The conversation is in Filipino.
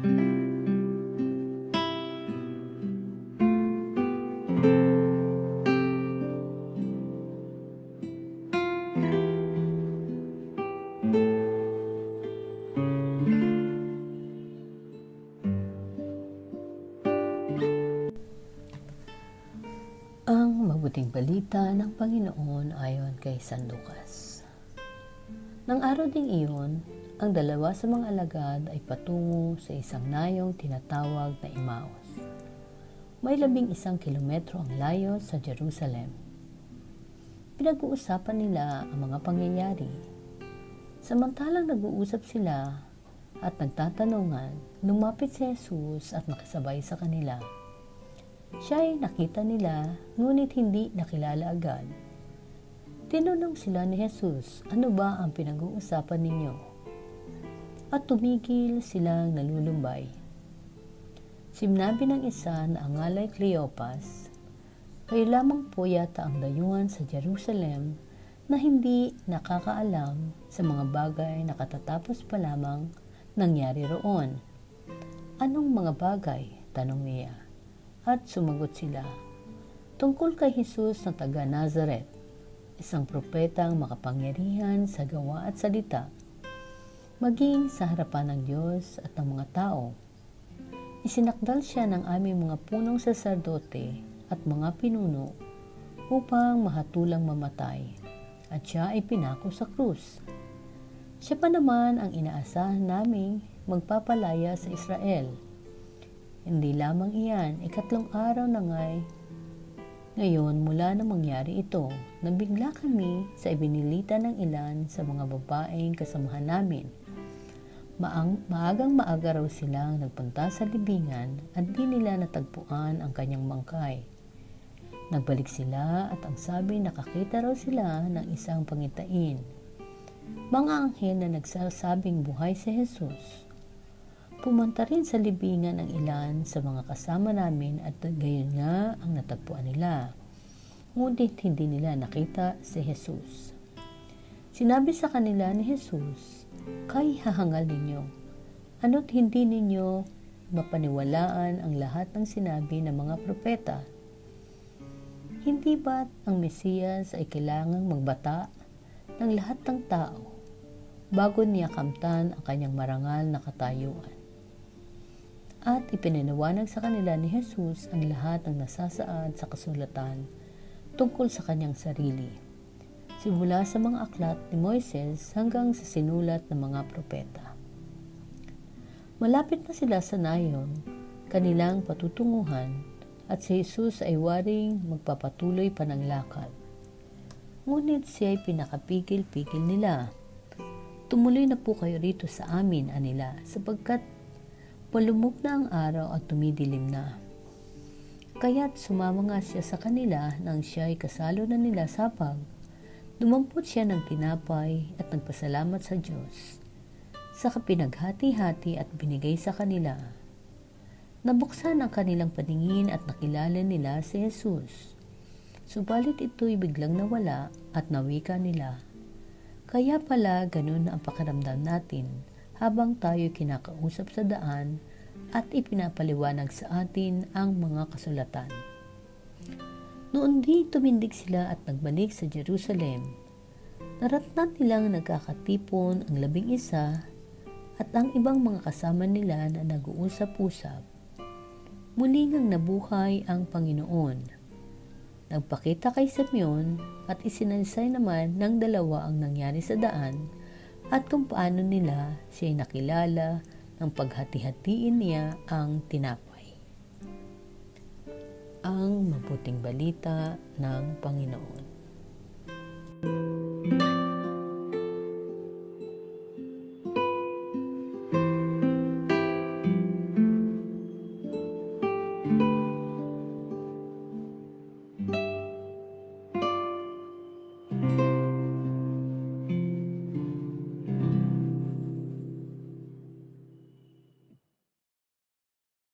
Ang mabuting balita ng Panginoon ayon kay San Lucas. Nang araw ding iyon, ang dalawa sa mga alagad ay patungo sa isang nayong tinatawag na Emmaus. May 11 kilometro ang layo sa Jerusalem. Pinag-uusapan nila ang mga pangyayari. Samantalang nag-uusap sila at nagtatanungan, lumapit si Jesus at nakisabay sa kanila. Siya ay nakita nila, ngunit hindi nakilala agad. Tinanong sila ni Jesus, ano ba ang pinag-uusapan ninyo? At tumigil silang nalulumbay. Sinabi ng isa na ang ngalay Cleopas, kayo lamang po yata ang dayuhan sa Jerusalem na hindi nakakaalam sa mga bagay na katatapos pa lamang nangyari roon. Anong mga bagay? Tanong niya. At sumagot sila, tungkol kay Jesus na taga Nazaret, isang propetang makapangyarihan sa gawa at salita, maging sa harapan ng Diyos at ng mga tao. Isinakdal siya ng aming mga punong saserdote at mga pinuno upang mahatulang mamatay, at siya ay pinako sa krus. Siya pa naman ang inaasahan naming magpapalaya sa Israel. Hindi lamang iyan, 3 araw na ngayon mula na mangyari ito, nabigla kami sa ibinilita ng ilan sa mga babaeng kasamahan namin. Maagang maaga raw silang nagpunta sa libingan at di nila natagpuan ang kanyang bangkay. Nagbalik sila at ang sabi nakakita raw sila ng isang pangitain. Mga anghel na nagsasabing buhay si Jesus. Pumunta rin sa libingan ang ilan sa mga kasama namin at gayon nga ang natagpuan nila. Ngunit hindi nila nakita si Jesus. Sinabi sa kanila ni Jesus, kay hahangal ninyo, ano't hindi ninyo mapaniwalaan ang lahat ng sinabi ng mga propeta? Hindi ba't ang Mesiyas ay kailangang magbata ng lahat ng tao bago niya kamtan ang kanyang marangal na katayuan? At ipinanawanag sa kanila ni Jesus ang lahat ng nasasaad sa kasulatan tungkol sa kanyang sarili, simula sa mga aklat ni Moises hanggang sa sinulat ng mga propeta. Malapit na sila sa nayon, kanilang patutunguhan, at si Jesus ay waring magpapatuloy pa ng lakad. Ngunit siya ay pinakapigil-pigil nila. Tumuloy na po kayo rito sa amin, anila, sapagkat palumog na ang araw at tumidilim na. Kaya't sumama nga siya sa kanila nang siya ay kasalo na nila sa pag. Dumampot siya ng tinapay at nagpasalamat sa Diyos. Saka pinaghati-hati at binigay sa kanila. Nabuksan ang kanilang paningin at nakilala nila si Jesus. Subalit ito'y biglang nawala at nawika nila. Kaya pala ganun ang pakiramdam natin habang tayo kinakausap sa daan at ipinapaliwanag sa atin ang mga kasulatan. Noon di tumindig sila at nagbalik sa Jerusalem. Naratnan nilang nagkakatipon ang 11 at ang ibang mga kasama nila na nag-uusap-usap. Muli ngang nabuhay ang Panginoon. Nagpakita kay Simeon at isinalaysay naman ng dalawa ang nangyari sa daan at kung paano nila siya'y nakilala ng paghati-hatiin niya ang tinapay. Ang mabuting balita ng Panginoon.